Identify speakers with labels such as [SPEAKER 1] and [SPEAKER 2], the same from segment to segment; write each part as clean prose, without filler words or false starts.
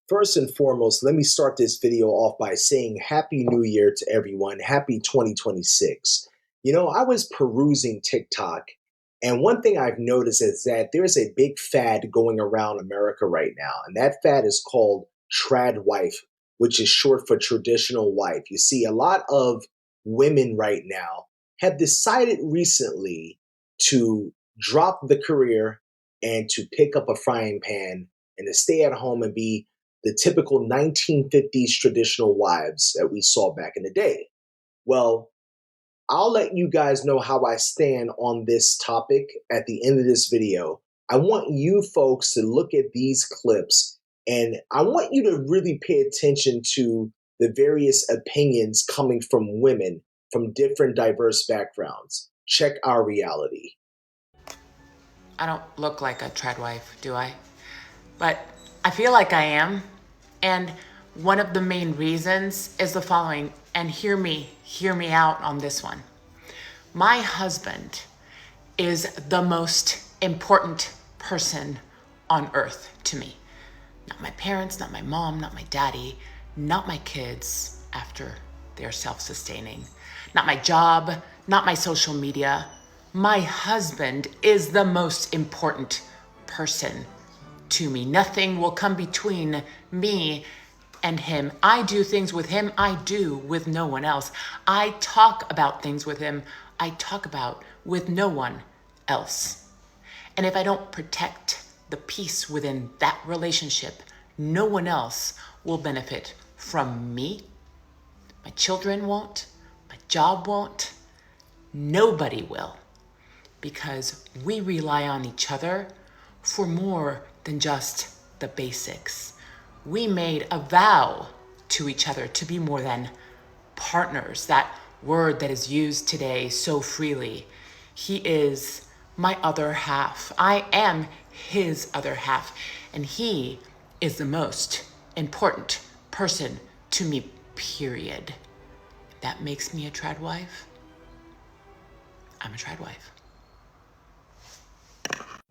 [SPEAKER 1] First and foremost, let me start this video off by saying Happy New Year to everyone. Happy 2026. I was perusing TikTok, and one thing I've noticed is that there's a big fad going around America right now, and that fad is called trad wife, which is short for traditional wife. You see, a lot of women right now have decided recently to drop the career and to pick up a frying pan and to stay at home and be the typical 1950s traditional wives that we saw back in the day. Well, I'll let you guys know how I stand on this topic at the end of this video. I want you folks to look at these clips and I want you to really pay attention to the various opinions coming from women from different diverse backgrounds. Check our reality.
[SPEAKER 2] I don't look like a trad wife, do I? But I feel like I am. And one of the main reasons is the following, and hear me out on this one. My husband is the most important person on earth to me. Not my parents, not my mom, not my daddy, not my kids after they're self-sustaining, not my job, not my social media. My husband is the most important person to me. Nothing will come between me and him. I do things with him I do with no one else. I talk about things with him I talk about with no one else. And if I don't protect the peace within that relationship, no one else will benefit from me. My children won't, my job won't, nobody will, because we rely on each other for more than just the basics. We made a vow to each other to be more than partners, that word that is used today so freely. He is my other half. I am his other half, and he is the most important person to me, period. That makes me a trad wife. I'm a trad wife.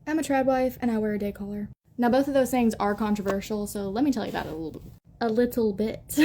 [SPEAKER 3] I'm a trad wife and I wear a day collar. Now both of those things are controversial, so let me tell you about it a little bit.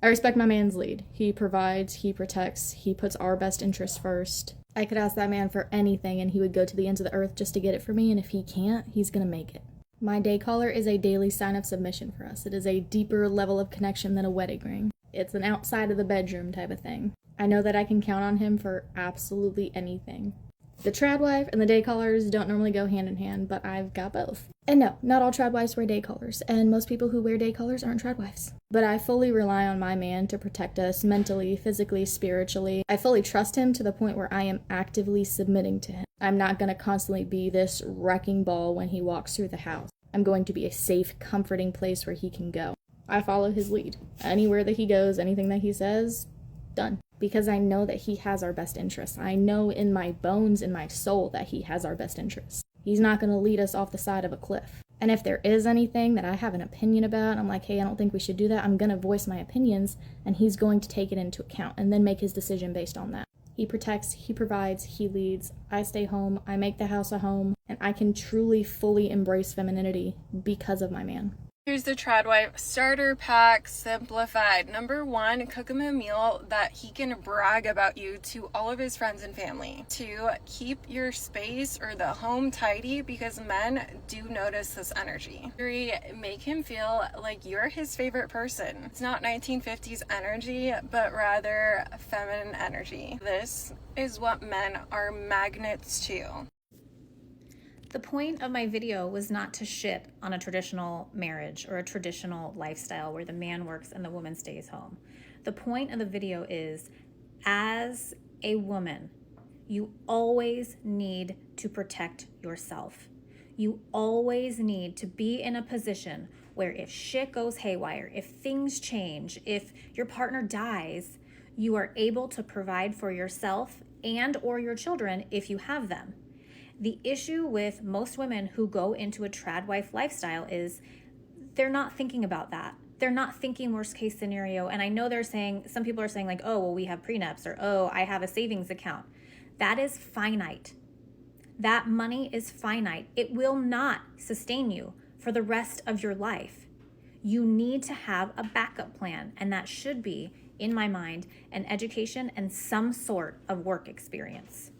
[SPEAKER 3] I respect my man's lead. He provides, he protects, he puts our best interests first. I could ask that man for anything and he would go to the ends of the earth just to get it for me, and if he can't, he's gonna make it. My day collar is a daily sign of submission for us. It is a deeper level of connection than a wedding ring. It's an outside of the bedroom type of thing. I know that I can count on him for absolutely anything. The trad wife and the day collars don't normally go hand in hand, but I've got both. And no, not all trad wives wear day collars, and most people who wear day collars aren't trad wives. But I fully rely on my man to protect us mentally, physically, spiritually. I fully trust him to the point where I am actively submitting to him. I'm not going to constantly be this wrecking ball when he walks through the house. I'm going to be a safe, comforting place where he can go. I follow his lead. Anywhere that he goes, anything that he says, done. Because I know that he has our best interests. I know in my bones, in my soul, that he has our best interests. He's not going to lead us off the side of a cliff. And if there is anything that I have an opinion about, I'm like, hey, I don't think we should do that, I'm going to voice my opinions, and he's going to take it into account and then make his decision based on that. He protects, he provides, he leads. I stay home, I make the house a home, and I can truly, fully embrace femininity because of my man.
[SPEAKER 4] Here's the Trad Wife Starter Pack Simplified. Number 1, cook him a meal that he can brag about you to all of his friends and family. 2, keep your space or the home tidy because men do notice this energy. 3, make him feel like you're his favorite person. It's not 1950s energy, but rather feminine energy. This is what men are magnets to.
[SPEAKER 5] The point of my video was not to shit on a traditional marriage or a traditional lifestyle where the man works and the woman stays home. The point of the video is, as a woman, you always need to protect yourself. You always need to be in a position where if shit goes haywire, if things change, if your partner dies, you are able to provide for yourself and or your children if you have them. The issue with most women who go into a trad wife lifestyle is they're not thinking about that. They're not thinking worst case scenario. And I know they're saying, some people are saying like, oh, well, we have prenups, or, oh, I have a savings account. That is finite. That money is finite. It will not sustain you for the rest of your life. You need to have a backup plan, and that should be, in my mind, an education and some sort of work experience.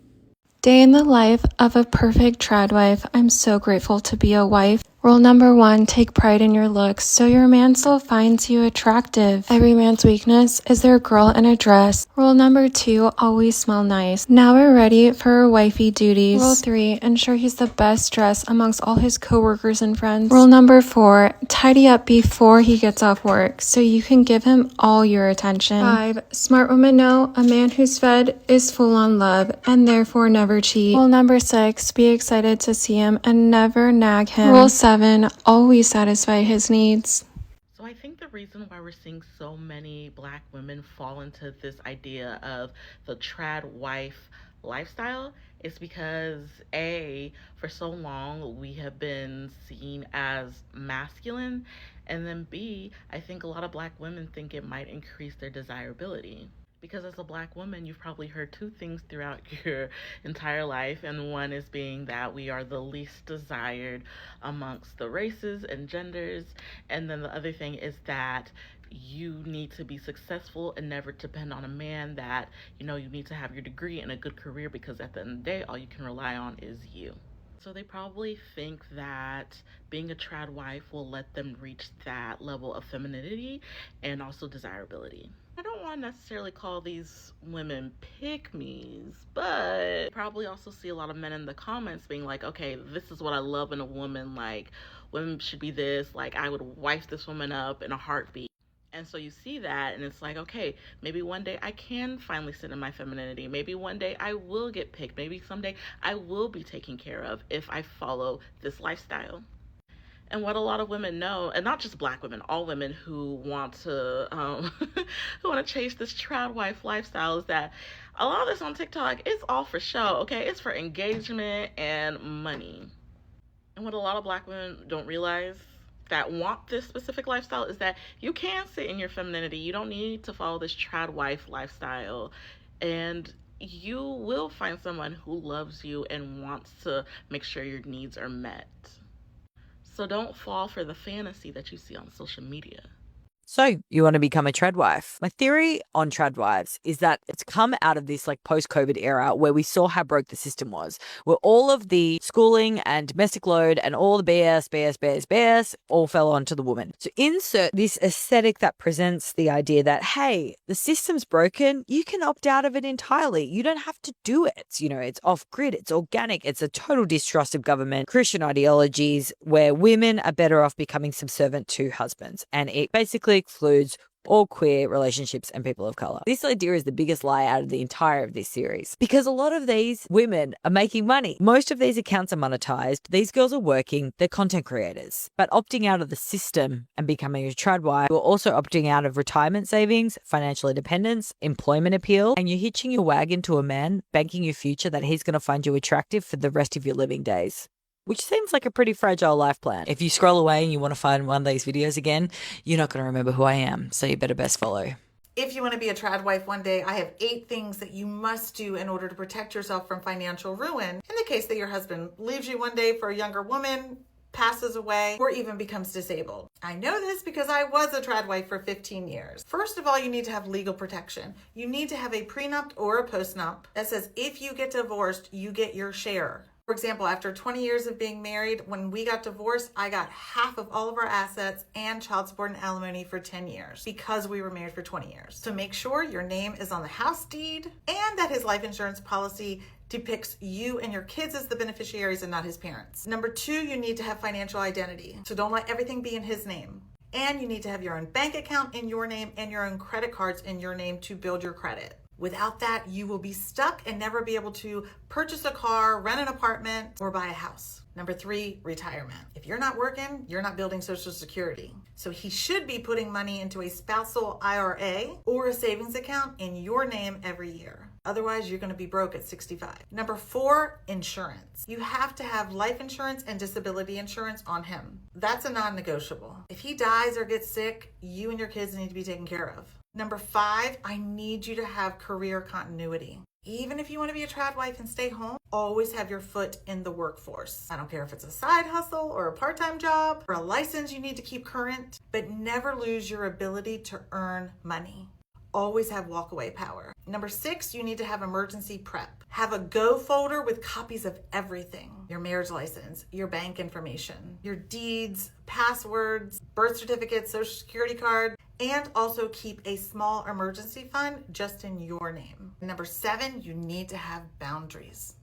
[SPEAKER 6] Day in the life of a perfect trad wife. I'm so grateful to be a wife. Rule number 1, take pride in your looks so your man still finds you attractive. Every man's weakness is their girl in a dress. Rule number 2, always smell nice. Now we're ready for our wifey duties. Rule 3, ensure he's the best dressed amongst all his coworkers and friends. Rule number 4, tidy up before he gets off work so you can give him all your attention. 5, smart women know a man who's fed is full on love and therefore never cheat. Rule number 6, be excited to see him and never nag him. Rule 7, always satisfy his needs.
[SPEAKER 7] So I think the reason why we're seeing so many Black women fall into this idea of the trad wife lifestyle is because A, for so long we have been seen as masculine, and then B, I think a lot of Black women think it might increase their desirability. Because as a Black woman, you've probably heard two things throughout your entire life, and one is being that we are the least desired amongst the races and genders, and then the other thing is that you need to be successful and never depend on a man, that you need to have your degree and a good career, because at the end of the day, all you can rely on is you. So they probably think that being a trad wife will let them reach that level of femininity and also desirability. I don't want to necessarily call these women pick-me's, but probably also see a lot of men in the comments being like, okay, this is what I love in a woman, like women should be this, like I would wife this woman up in a heartbeat. And so you see that and it's like, okay, maybe one day I can finally sit in my femininity. Maybe one day I will get picked. Maybe someday I will be taken care of if I follow this lifestyle. And what a lot of women know, and not just Black women, all women who want to who want to chase this trad wife lifestyle, is that a lot of this on TikTok is all for show, okay? It's for engagement and money. And what a lot of Black women don't realize that want this specific lifestyle is that you can sit in your femininity. You don't need to follow this trad wife lifestyle. And you will find someone who loves you and wants to make sure your needs are met. So don't fall for the fantasy that you see on social media.
[SPEAKER 8] So you want to become a trad wife? My theory on trad wives is that it's come out of this like post-COVID era where we saw how broke the system was, where all of the schooling and domestic load and all the BS all fell onto the woman. So insert this aesthetic that presents the idea that, hey, the system's broken. You can opt out of it entirely. You don't have to do it. It's off-grid. It's organic. It's a total distrust of government, Christian ideologies where women are better off becoming subservient to husbands. And it basically excludes all queer relationships and people of color. This idea is the biggest lie out of the entire of this series because a lot of these women are making money. Most of these accounts are monetized. These girls are working. They're content creators. But opting out of the system and becoming a trad wife, you're also opting out of retirement savings, financial independence, employment appeal, and you're hitching your wagon to a man, banking your future that he's going to find you attractive for the rest of your living days. Which seems like a pretty fragile life plan. If you scroll away and you want to find one of these videos again, you're not going to remember who I am, so you better best follow.
[SPEAKER 9] If you want to be a trad wife one day, I have 8 things that you must do in order to protect yourself from financial ruin in the case that your husband leaves you one day for a younger woman, passes away, or even becomes disabled. I know this because I was a trad wife for 15 years. First of all, you need to have legal protection. You need to have a prenup or a postnup that says if you get divorced, you get your share. For example, after 20 years of being married, when we got divorced, I got half of all of our assets and child support and alimony for 10 years because we were married for 20 years. So make sure your name is on the house deed and that his life insurance policy depicts you and your kids as the beneficiaries and not his parents. Number 2, you need to have financial identity. So don't let everything be in his name. And you need to have your own bank account in your name and your own credit cards in your name to build your credit. Without that, you will be stuck and never be able to purchase a car, rent an apartment, or buy a house. Number 3, retirement. If you're not working, you're not building Social Security. So he should be putting money into a spousal IRA or a savings account in your name every year. Otherwise, you're going to be broke at 65. Number 4, insurance. You have to have life insurance and disability insurance on him. That's a non-negotiable. If he dies or gets sick, you and your kids need to be taken care of. Number 5, I need you to have career continuity. Even if you want to be a trad wife and stay home, always have your foot in the workforce. I don't care if it's a side hustle or a part-time job or a license you need to keep current, but never lose your ability to earn money. Always have walkaway power. Number 6, you need to have emergency prep. Have a go folder with copies of everything. Your marriage license, your bank information, your deeds, passwords, birth certificate, social security card, and also keep a small emergency fund just in your name. Number 7, you need to have boundaries.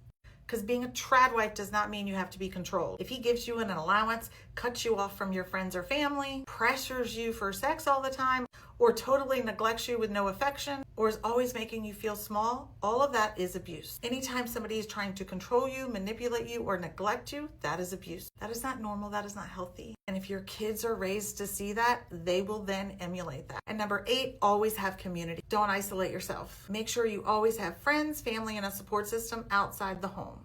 [SPEAKER 9] Because being a trad wife does not mean you have to be controlled. If he gives you an allowance, cuts you off from your friends or family, pressures you for sex all the time, or totally neglects you with no affection, or is always making you feel small, all of that is abuse. Anytime somebody is trying to control you, manipulate you, or neglect you, that is abuse. That is not normal. That is not healthy. And if your kids are raised to see that, they will then emulate that. And number 8, always have community. Don't isolate yourself. Make sure you always have friends, family, and a support system outside the home.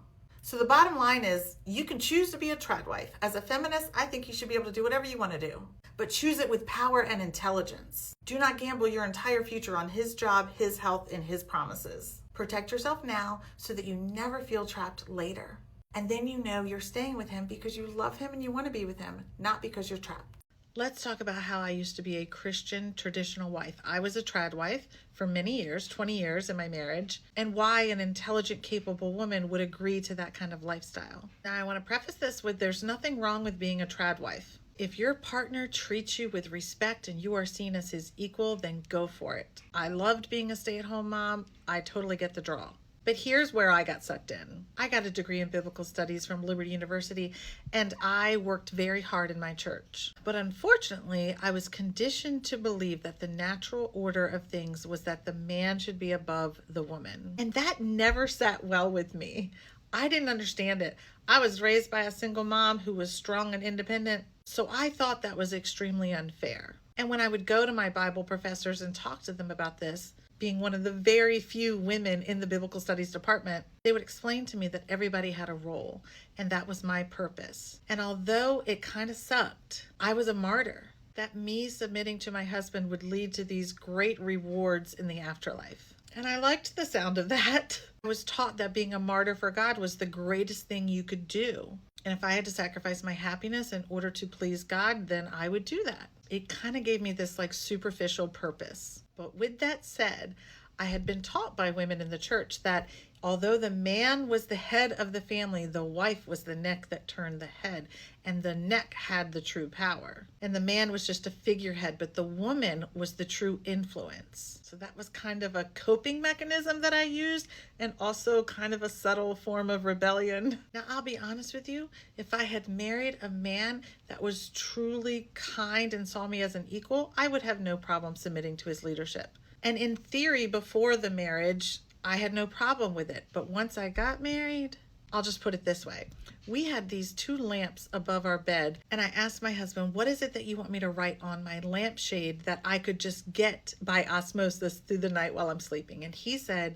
[SPEAKER 9] So the bottom line is, you can choose to be a trad wife. As a feminist, I think you should be able to do whatever you want to do, but choose it with power and intelligence. Do not gamble your entire future on his job, his health, and his promises. Protect yourself now so that you never feel trapped later. And then you know you're staying with him because you love him and you want to be with him, not because you're trapped. Let's talk about how I used to be a Christian traditional wife. I was a trad wife for many years, 20 years in my marriage, and why an intelligent, capable woman would agree to that kind of lifestyle. Now, I want to preface this with there's nothing wrong with being a trad wife. If your partner treats you with respect and you are seen as his equal, then go for it. I loved being a stay-at-home mom. I totally get the draw. But here's where I got sucked in. I got a degree in biblical studies from Liberty University, and I worked very hard in my church. But unfortunately, I was conditioned to believe that the natural order of things was that the man should be above the woman. And that never sat well with me. I didn't understand it. I was raised by a single mom who was strong and independent, so I thought that was extremely unfair. And when I would go to my Bible professors and talk to them about this, being one of the very few women in the biblical studies department, they would explain to me that everybody had a role, and that was my purpose. And although it kind of sucked, I was a martyr. That me submitting to my husband would lead to these great rewards in the afterlife. And I liked the sound of that. I was taught that being a martyr for God was the greatest thing you could do. And if I had to sacrifice my happiness in order to please God, then I would do that. It kind of gave me this like superficial purpose. But with that said, I had been taught by women in the church that although the man was the head of the family, the wife was the neck that turned the head, and the neck had the true power. And the man was just a figurehead, but the woman was the true influence. So that was kind of a coping mechanism that I used, and also kind of a subtle form of rebellion. Now, I'll be honest with you, if I had married a man that was truly kind and saw me as an equal, I would have no problem submitting to his leadership. And in theory, before the marriage, I had no problem with it. But once I got married, I'll just put it this way. We had these 2 lamps above our bed, and I asked my husband, what is it that you want me to write on my lampshade that I could just get by osmosis through the night while I'm sleeping? And he said,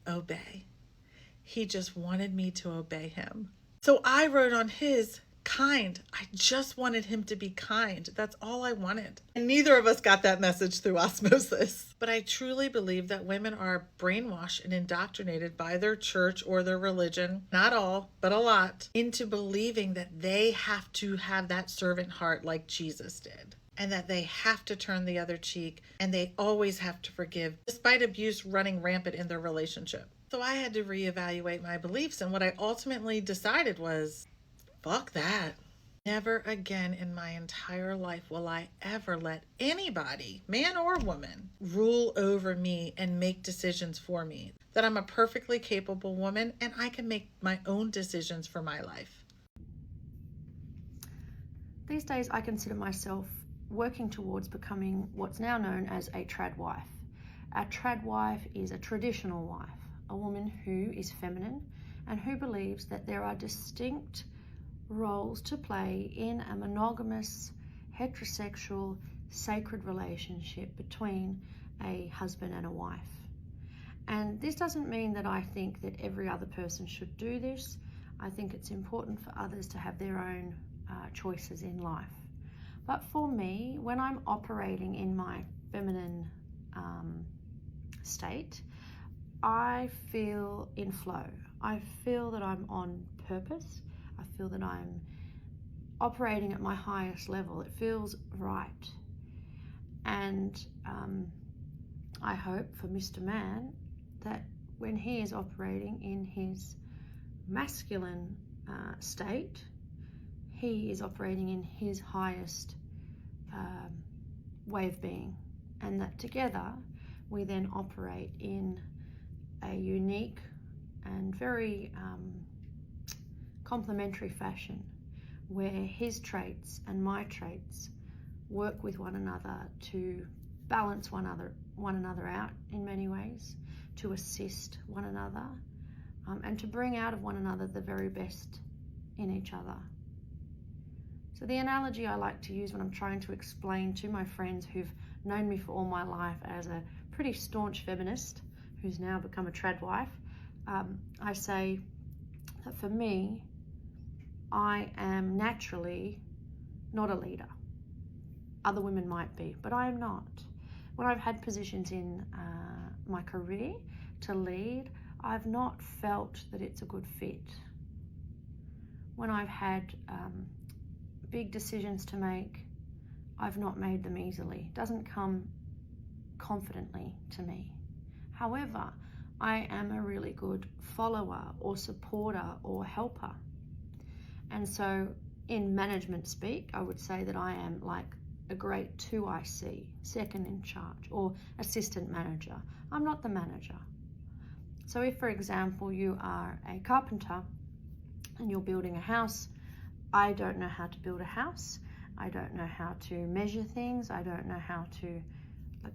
[SPEAKER 9] obey. He just wanted me to obey him. So I wrote on his, kind. I just wanted him to be kind. That's all I wanted. And neither of us got that message through osmosis. But I truly believe that women are brainwashed and indoctrinated by their church or their religion, not all, but a lot, into believing that they have to have that servant heart like Jesus did, and that they have to turn the other cheek, and they always have to forgive, despite abuse running rampant in their relationship. So I had to reevaluate my beliefs, and what I ultimately decided was, fuck that. Never again in my entire life will I ever let anybody, man or woman, rule over me and make decisions for me. That I'm a perfectly capable woman and I can make my own decisions for my life.
[SPEAKER 10] These days I consider myself working towards becoming what's now known as a trad wife. A trad wife is a traditional wife, a woman who is feminine and who believes that there are distinct roles to play in a monogamous, heterosexual, sacred relationship between a husband and a wife. And this doesn't mean that I think that every other person should do this. I think it's important for others to have their own choices in life. But for me, when I'm operating in my feminine state, I feel in flow. I feel that I'm on purpose. I feel that I'm operating at my highest level. It feels right. And I hope for Mr. Man that when he is operating in his masculine state, he is operating in his highest way of being, and that together we then operate in a unique and very complementary fashion, where his traits and my traits work with one another to balance one another out in many ways, to assist one another, and to bring out of one another the very best in each other. So the analogy I like to use when I'm trying to explain to my friends who've known me for all my life as a pretty staunch feminist who's now become a trad wife, I say that for me, I am naturally not a leader. Other women might be, but I am not. When I've had positions in my career to lead, I've not felt that it's a good fit. When I've had big decisions to make, I've not made them easily. It doesn't come confidently to me. However, I am a really good follower or supporter or helper. And so in management speak, I would say that I am like a grade 2 IC, second in charge, or assistant manager. I'm not the manager. So if, for example, you are a carpenter and you're building a house, I don't know how to build a house. I don't know how to measure things. I don't know how to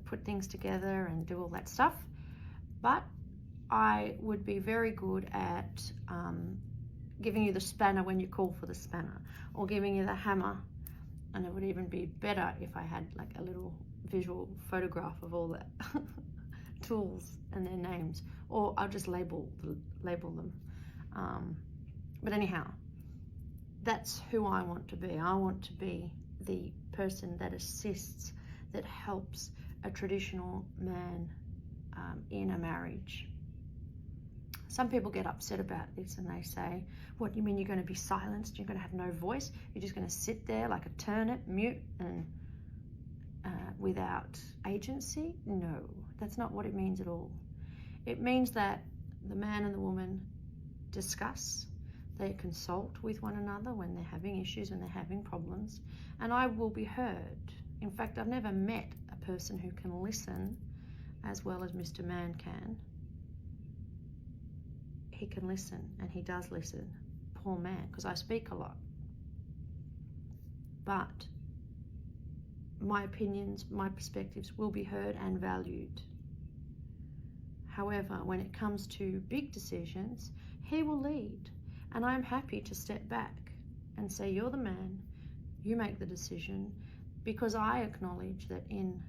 [SPEAKER 10] put things together and do all that stuff. But I would be very good at giving you the spanner when you call for the spanner, or giving you the hammer. And it would even be better if I had like a little visual photograph of all the tools and their names, or I'll just label them. But anyhow, that's who I want to be. I want to be the person that assists, that helps a traditional man in a marriage. Some people get upset about this and they say, what, you mean you're going to be silenced? You're going to have no voice? You're just going to sit there like a turnip, mute and without agency? No, that's not what it means at all. It means that the man and the woman discuss, they consult with one another when they're having issues, when they're having problems, and I will be heard. In fact, I've never met a person who can listen as well as Mr. Man can. He can listen, and he does listen. Poor man, because I speak a lot. But my opinions, my perspectives will be heard and valued. However, when it comes to big decisions, he will lead. And I'm happy to step back and say, you're the man, you make the decision, because I acknowledge that in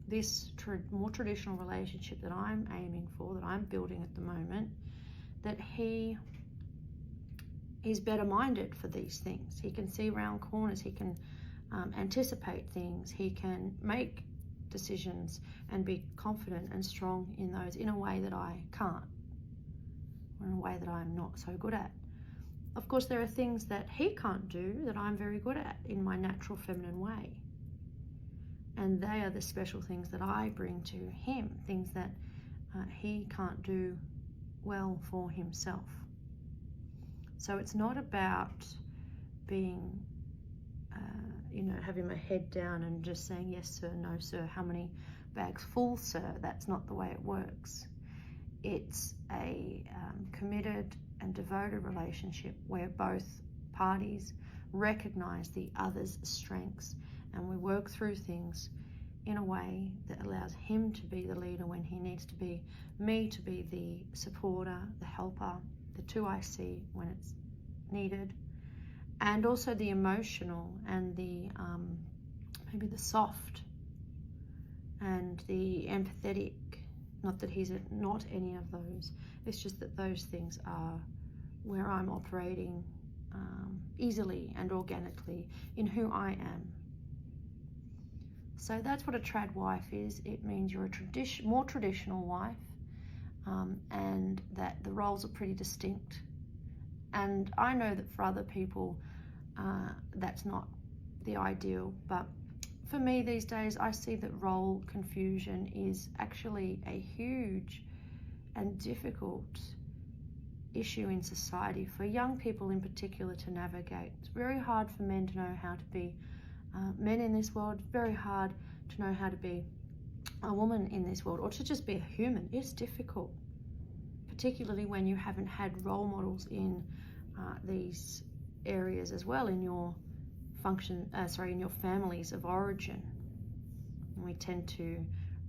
[SPEAKER 10] this more traditional relationship that I'm aiming for, that I'm building at the moment, that he is better minded for these things. He can see around corners, he can anticipate things, he can make decisions and be confident and strong in those in a way that I can't, or in a way that I'm not so good at. Of course, there are things that he can't do that I'm very good at in my natural feminine way. And they are the special things that I bring to him, things that he can't do well for himself. So it's not about being, having my head down and just saying, yes, sir, no, sir, how many bags full, sir? That's not the way it works. It's a committed and devoted relationship where both parties recognize the other's strengths, and we work through things in a way that allows him to be the leader when he needs to be, me to be the supporter, the helper, the 2IC when it's needed, and also the emotional and the maybe the soft and the empathetic. Not that he's not any of those, it's just that those things are where I'm operating easily and organically in who I am. So that's what a trad wife is. It means you're a more traditional wife, and that the roles are pretty distinct. And I know that for other people, that's not the ideal, but for me these days, I see that role confusion is actually a huge and difficult issue in society for young people in particular to navigate. It's very hard for men to know how to be men in this world. It's very hard to know how to be a woman in this world, or to just be a human. It's difficult, particularly when you haven't had role models in these areas as well in your in your families of origin. And we tend to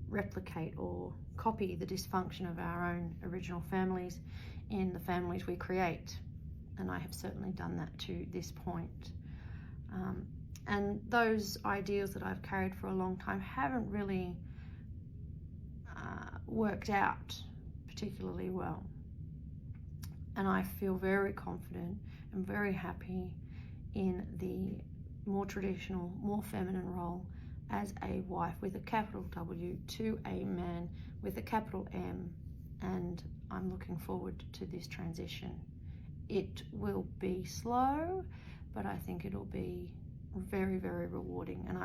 [SPEAKER 10] replicate or copy the dysfunction of our own original families in the families we create. And I have certainly done that to this point. And those ideals that I've carried for a long time haven't really worked out particularly well. And I feel very confident and very happy in the more traditional, more feminine role as a wife with a capital W to a man with a capital M. And I'm looking forward to this transition. It will be slow, but I think it'll be very, very rewarding. And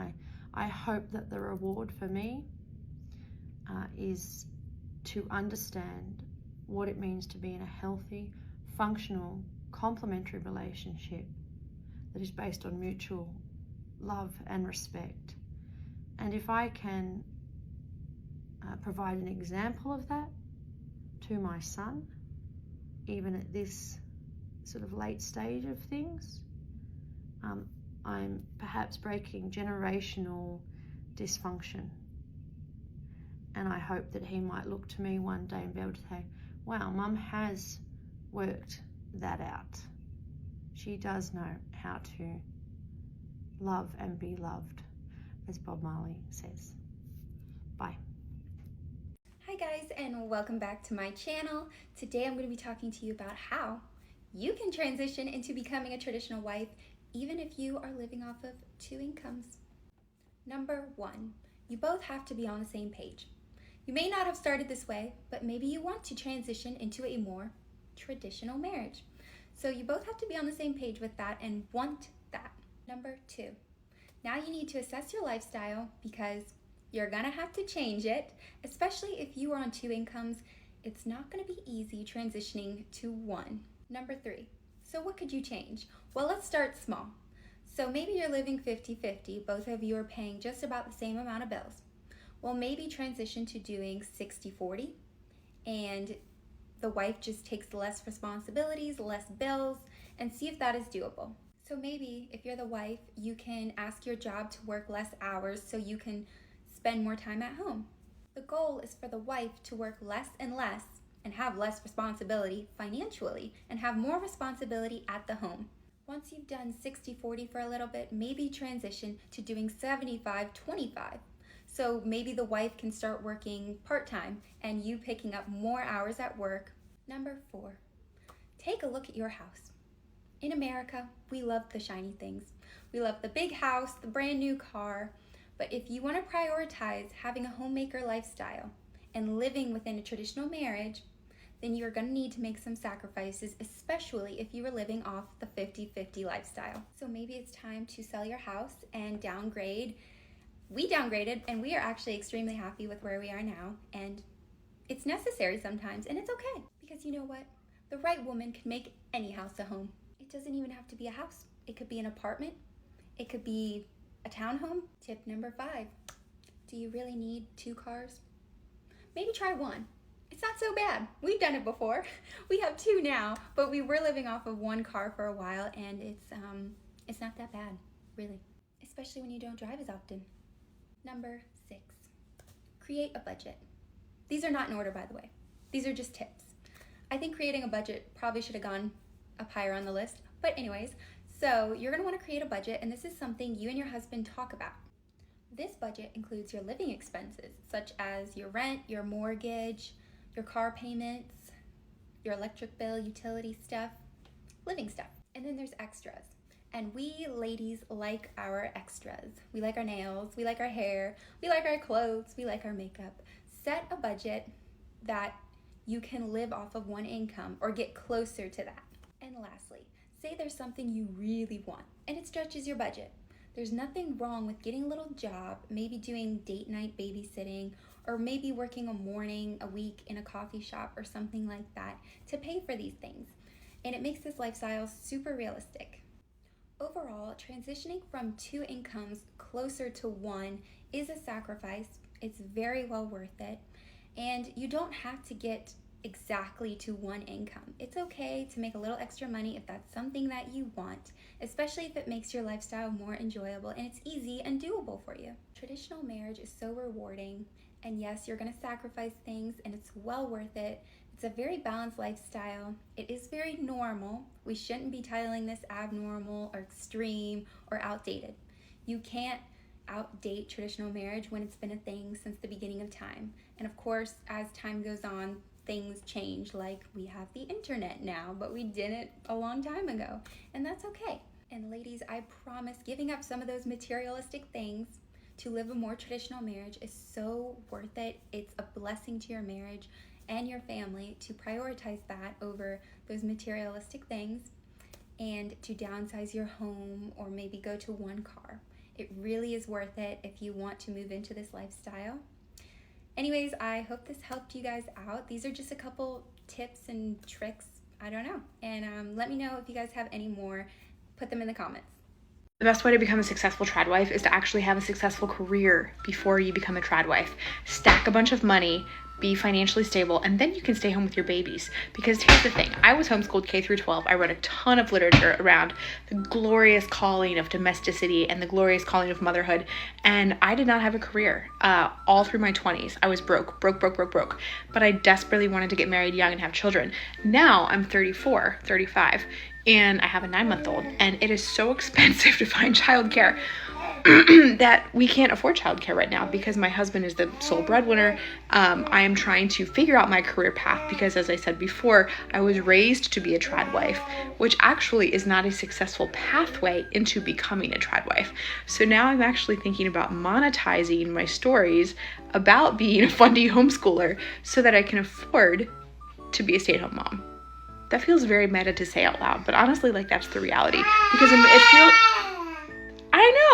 [SPEAKER 10] I hope that the reward for me is to understand what it means to be in a healthy, functional, complementary relationship that is based on mutual love and respect. And if I can provide an example of that to my son, even at this sort of late stage of things, I'm perhaps breaking generational dysfunction. And I hope that he might look to me one day and be able to say, wow, Mum has worked that out. She does know how to love and be loved, as Bob Marley says. Bye.
[SPEAKER 11] Hi guys, and welcome back to my channel. Today I'm going to be talking to you about how you can transition into becoming a traditional wife even if you are living off of 2 incomes. Number 1, you both have to be on the same page. You may not have started this way, but maybe you want to transition into a more traditional marriage. So you both have to be on the same page with that and want that. Number 2, now you need to assess your lifestyle because you're gonna have to change it, especially if you are on 2 incomes. It's not gonna be easy transitioning to 1. Number 3, so what could you change? Well, let's start small. So maybe you're living 50-50, both of you are paying just about the same amount of bills. Well, maybe transition to doing 60-40, and the wife just takes less responsibilities, less bills, and see if that is doable. So maybe if you're the wife, you can ask your job to work less hours so you can spend more time at home. The goal is for the wife to work less and less and have less responsibility financially and have more responsibility at the home. Once you've done 60-40 for a little bit, maybe transition to doing 75-25. So maybe the wife can start working part-time and you picking up more hours at work. Number 4, take a look at your house. In America, we love the shiny things. We love the big house, the brand new car. But if you want to prioritize having a homemaker lifestyle and living within a traditional marriage, then you're going to need to make some sacrifices, especially if you were living off the 50-50 lifestyle. So maybe it's time to sell your house and downgrade. We downgraded and we are actually extremely happy with where we are now, and it's necessary sometimes, and it's okay, because you know what? The right woman can make any house a home. It doesn't even have to be a house. It could be an apartment. It could be a townhome. Tip number 5, do you really need 2 cars? Maybe try 1. It's not so bad. We've done it before. We have 2 now, but we were living off of 1 car for a while, and it's not that bad, really, especially when you don't drive as often. Number 6, create a budget. These are not in order, by the way. These are just tips. I think creating a budget probably should have gone up higher on the list, but anyways, so you're gonna wanna create a budget, and this is something you and your husband talk about. This budget includes your living expenses, such as your rent, your mortgage, your car payments, your electric bill, utility stuff, living stuff. And then there's extras. And we ladies like our extras. We like our nails, we like our hair, we like our clothes, we like our makeup. Set a budget that you can live off of one income or get closer to that. And lastly, say there's something you really want and it stretches your budget. There's nothing wrong with getting a little job, maybe doing date night babysitting, or maybe working a morning a week in a coffee shop or something like that to pay for these things. And it makes this lifestyle super realistic. Overall, transitioning from 2 incomes closer to 1 is a sacrifice. It's very well worth it. And you don't have to get exactly to 1 income. It's okay to make a little extra money if that's something that you want, especially if it makes your lifestyle more enjoyable and it's easy and doable for you. Traditional marriage is so rewarding, and yes, you're going to sacrifice things and it's well worth it. It's a very balanced lifestyle. It is very normal. We shouldn't be titling this abnormal or extreme or outdated. You can't outdate traditional marriage when it's been a thing since the beginning of time. And of course, as time goes on, things change, like we have the internet now, but we didn't a long time ago, and that's okay. And ladies, I promise giving up some of those materialistic things to live a more traditional marriage is so worth it. It's a blessing to your marriage and your family to prioritize that over those materialistic things, and to downsize your home or maybe go to 1 car. It really is worth it if you want to move into this lifestyle. Anyways, I hope this helped you guys out. These are just a couple tips and tricks, I don't know. And let me know if you guys have any more. Put them in the comments.
[SPEAKER 12] The best way to become a successful trad wife is to actually have a successful career before you become a trad wife. Stack a bunch of money, be financially stable, and then you can stay home with your babies. Because here's the thing, I was homeschooled K through 12. I read a ton of literature around the glorious calling of domesticity and the glorious calling of motherhood, and I did not have a career. All through my 20s, I was broke. But I desperately wanted to get married young and have children. Now I'm 34, 35, and I have a 9-month-old, and it is so expensive to find childcare that we can't afford childcare right now because my husband is the sole breadwinner. I am trying to figure out my career path because, as I said before, I was raised to be a trad wife, which actually is not a successful pathway into becoming a trad wife. So now I'm actually thinking about monetizing my stories about being a fundy homeschooler so that I can afford to be a stay-at-home mom. That feels very meta to say out loud, but honestly, like, that's the reality. Because it feels...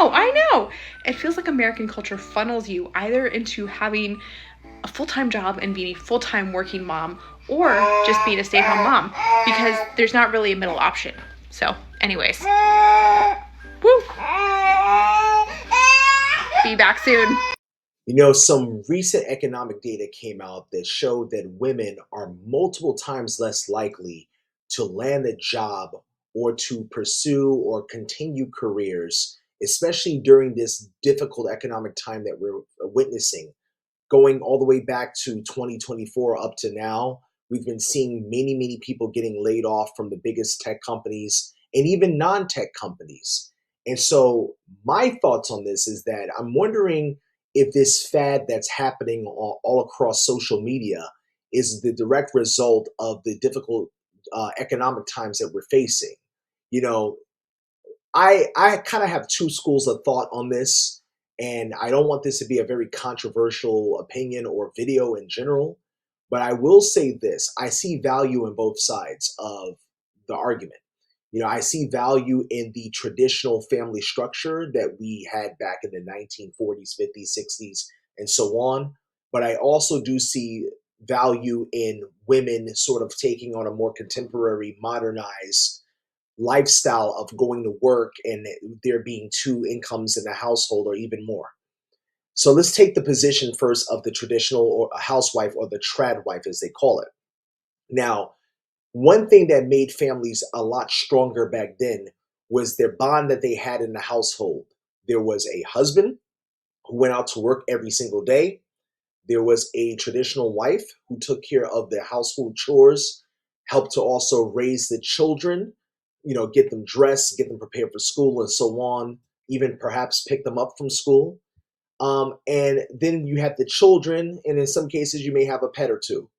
[SPEAKER 12] I know. It feels like American culture funnels you either into having a full-time job and being a full-time working mom, or just being a stay-at-home mom, because there's not really a middle option. So, anyways. Woo! Be back soon.
[SPEAKER 1] You know, some recent economic data came out that showed that women are multiple times less likely to land a job or to pursue or continue careers, especially during this difficult economic time that we're witnessing. Going all the way back to 2024 up to now, we've been seeing many people getting laid off from the biggest tech companies and even non-tech companies. And so my thoughts on this is that I'm wondering if this fad that's happening all across social media is the direct result of the difficult economic times that we're facing. You know, I kind of have 2 schools of thought on this, and I don't want this to be a very controversial opinion or video in general, but I will say this. I see value in both sides of the argument. You know, I see value in the traditional family structure that we had back in the 1940s, 50s, 60s, and so on. But I also do see value in women sort of taking on a more contemporary, modernized lifestyle of going to work and there being 2 incomes in the household or even more. So let's take the position first of the traditional or a housewife, or the trad wife as they call it. Now, one thing that made families a lot stronger back then was their bond that they had in the household. There was a husband who went out to work every single day. There was a traditional wife who took care of the household chores, helped to also raise the children, you know, get them dressed, get them prepared for school and so on, even perhaps pick them up from school. And then you have the children, and in some cases you may have a pet or 2.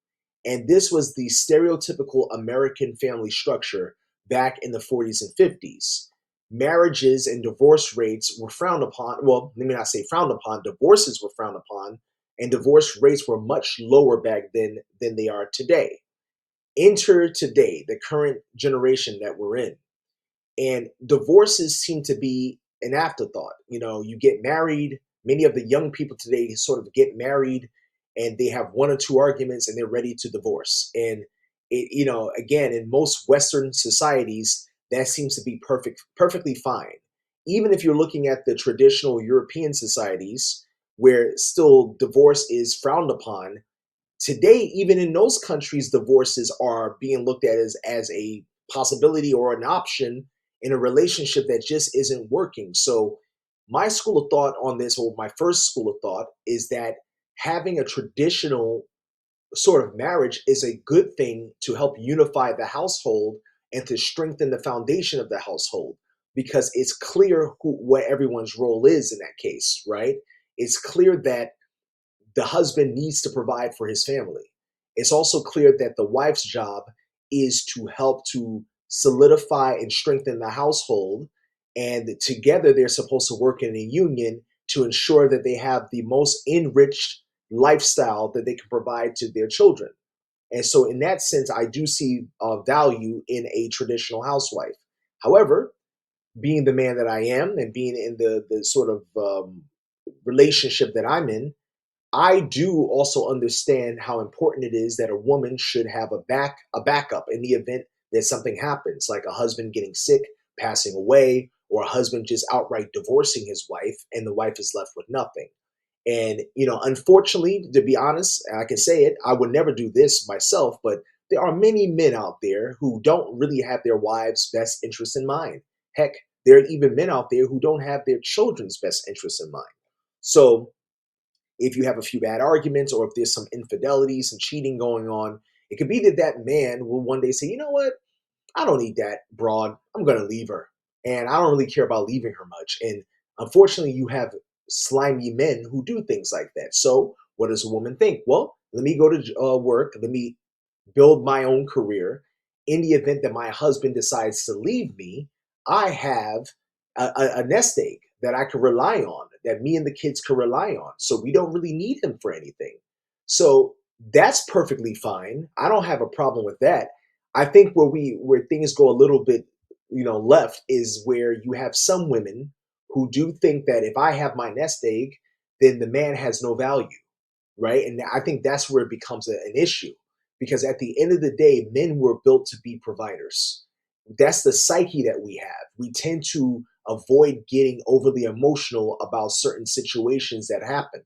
[SPEAKER 1] And this was the stereotypical American family structure back in the 40s and 50s. marriages and divorce rates were frowned upon. Well, let me not say frowned upon, divorces were frowned upon, and divorce rates were much lower back then than they are today. Enter today, the current generation that we're in, and divorces seem to be an afterthought. You know, you get married, many of the young people today sort of get married and they have one or two arguments and they're ready to divorce. And it, you know, again, in most Western societies, that seems to be perfectly fine. Even if you're looking at the traditional European societies where still divorce is frowned upon, today, even in those countries, divorces are being looked at as a possibility or an option in a relationship that just isn't working. So, my school of thought on this, or my first school of thought, is that having a traditional sort of marriage is a good thing to help unify the household and to strengthen the foundation of the household, because it's clear what everyone's role is in that case, right? It's clear that the husband needs to provide for his family. It's also clear that the wife's job is to help to solidify and strengthen the household. And together they're supposed to work in a union to ensure that they have the most enriched lifestyle that they can provide to their children. And so, in that sense, I do see value in a traditional housewife. However, being the man that I am and being in the sort of relationship that I'm in, I do also understand how important it is that a woman should have a backup in the event that something happens, like a husband getting sick, passing away, or a husband just outright divorcing his wife, and the wife is left with nothing. And you know, unfortunately, to be honest, I can say it, I would never do this myself, but there are many men out there who don't really have their wives' best interests in mind. Heck, there are even men out there who don't have their children's best interests in mind. So if you have a few bad arguments or if there's some infidelity, some cheating going on, it could be that that man will one day say, you know what? I don't need that broad. I'm going to leave her. And I don't really care about leaving her much. And unfortunately, you have slimy men who do things like that. So what does a woman think? Well, let me go to work. Let me build my own career. In the event that my husband decides to leave me, I have a nest egg that I can rely on, that me and the kids can rely on. So we don't really need him for anything. So that's perfectly fine. I don't have a problem with that. I think where things go a little bit, you know, left is where you have some women who do think that if I have my nest egg, then the man has no value, right? And I think that's where it becomes an issue, because at the end of the day, men were built to be providers. That's the psyche that we have. We tend to avoid getting overly emotional about certain situations that happen.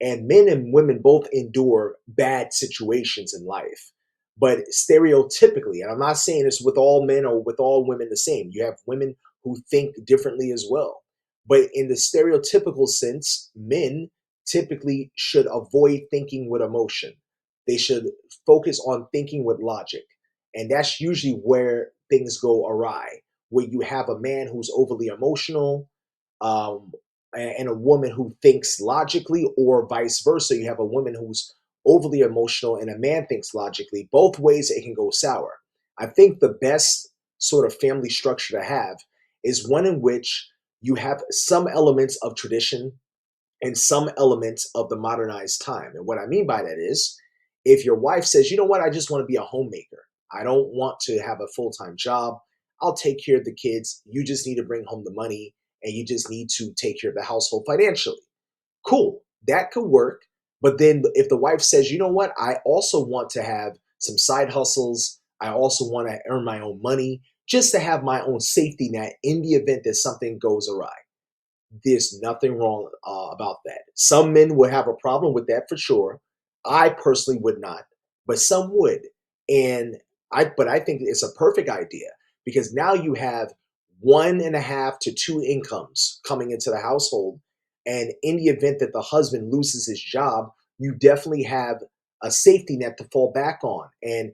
[SPEAKER 1] And men and women both endure bad situations in life. But stereotypically, and I'm not saying this with all men or with all women the same, you have women who think differently as well. But in the stereotypical sense, men typically should avoid thinking with emotion. They should focus on thinking with logic. And that's usually where things go awry, where you have a man who's overly emotional, um, and a woman who thinks logically, or vice versa. You have a woman who's overly emotional and a man thinks logically. Both ways it can go sour. I think the best sort of family structure to have is one in which you have some elements of tradition and some elements of the modernized time. And what I mean by that is, if your wife says, you know what, I just want to be a homemaker, I don't want to have a full time job, I'll take care of the kids, you just need to bring home the money and you just need to take care of the household financially. Cool, that could work. But then if the wife says, you know what, I also want to have some side hustles, I also want to earn my own money, just to have my own safety net in the event that something goes awry. There's nothing wrong about that. Some men would have a problem with that for sure. I personally would not, but some would. But I think it's a perfect idea, because now you have 1.5 to 2 incomes coming into the household. And in the event that the husband loses his job, you definitely have a safety net to fall back on. And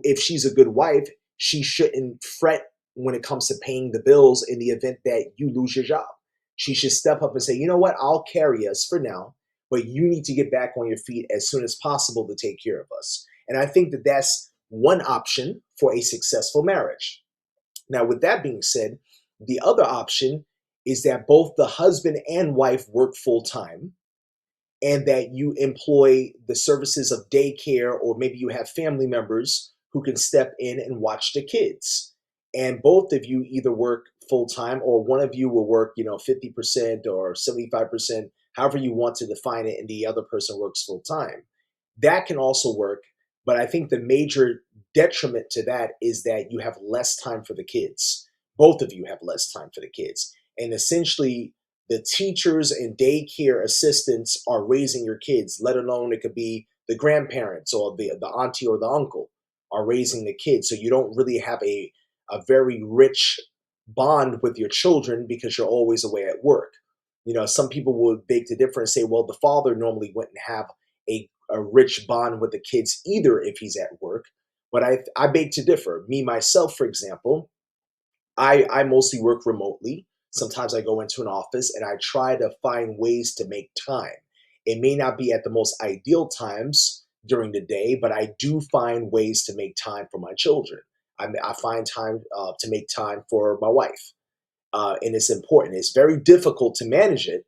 [SPEAKER 1] if she's a good wife, she shouldn't fret when it comes to paying the bills in the event that you lose your job. She should step up and say, you know what, I'll carry us for now, but you need to get back on your feet as soon as possible to take care of us. And I think that that's one option for a successful marriage. Now, with that being said, The other option is that both the husband and wife work full time, and that you employ the services of daycare, or maybe you have family members who can step in and watch the kids. And both of you either work full time, or one of you will work, 50% or 75%, however you want to define it, and the other person works full time. That can also work, but I think the major detriment to that is that you have less time for the kids. Both of you have less time for the kids. And essentially, the teachers and daycare assistants are raising your kids, let alone it could be the grandparents or the auntie or the uncle are raising the kids. So you don't really have a very rich bond with your children because you're always away at work. Some people would beg to differ and say, well, the father normally wouldn't have a rich bond with the kids either if he's at work. But I beg to differ. Me, myself, for example, I mostly work remotely. Sometimes I go into an office and I try to find ways to make time. It may not be at the most ideal times during the day, but I do find ways to make time for my children. I find time to make time for my wife. And it's important. It's very difficult to manage it,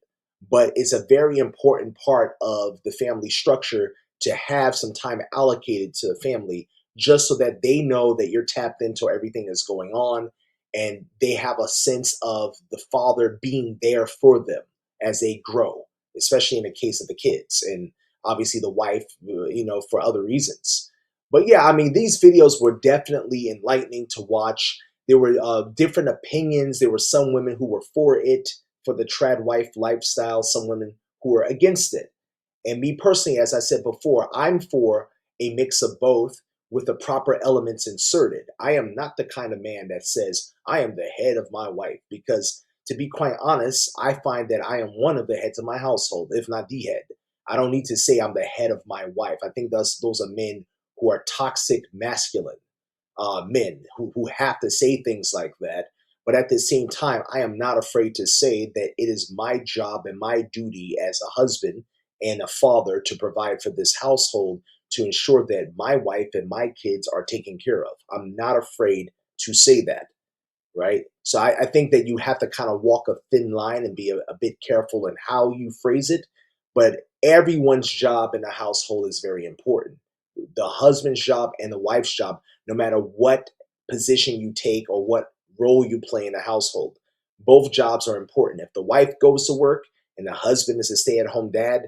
[SPEAKER 1] but it's a very important part of the family structure to have some time allocated to the family, just so that they know that you're tapped into everything that's going on, and they have a sense of the father being there for them as they grow, especially in the case of the kids, and obviously the wife, for other reasons. But yeah, I mean, these videos were definitely enlightening to watch. There were different opinions. There were some women who were for it, for the trad wife lifestyle, some women who were against it. And me personally, as I said before, I'm for a mix of both with the proper elements inserted. I am not the kind of man that says I am the head of my wife, because to be quite honest, I find that I am one of the heads of my household, if not the head. I don't need to say I'm the head of my wife. I think those are men who are toxic masculine men who have to say things like that. But at the same time, I am not afraid to say that it is my job and my duty as a husband and a father to provide for this household, to ensure that my wife and my kids are taken care of. I'm not afraid to say that, right? So I think that you have to kind of walk a thin line and be a bit careful in how you phrase it. But everyone's job in a household is very important. The husband's job and the wife's job, no matter what position you take or what role you play in the household, both jobs are important. If the wife goes to work and the husband is a stay-at-home dad,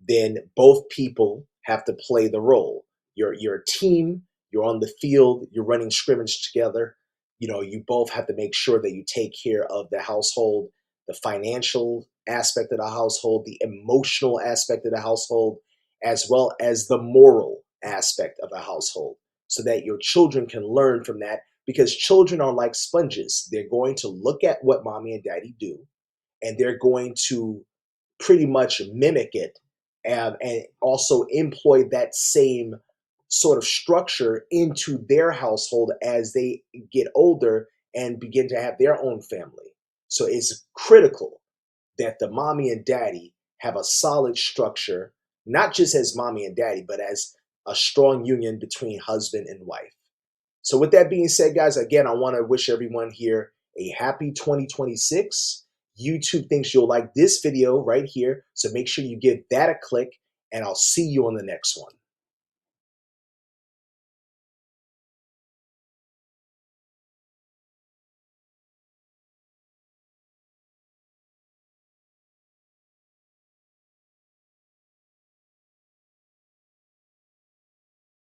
[SPEAKER 1] then both people have to play the role. You're a team, you're on the field, you're running scrimmage together. You both have to make sure that you take care of the household, the financial aspect of the household, the emotional aspect of the household, as well as the moral aspect of the household, so that your children can learn from that, because children are like sponges. They're going to look at what mommy and daddy do, and they're going to pretty much mimic it, and also employ that same sort of structure into their household as they get older and begin to have their own family. So it's critical that the mommy and daddy have a solid structure, not just as mommy and daddy, but as a strong union between husband and wife. So with that being said, guys, again, I want to wish everyone here a happy 2026. YouTube thinks you'll like this video right here, so make sure you give that a click, and I'll see you on the next one.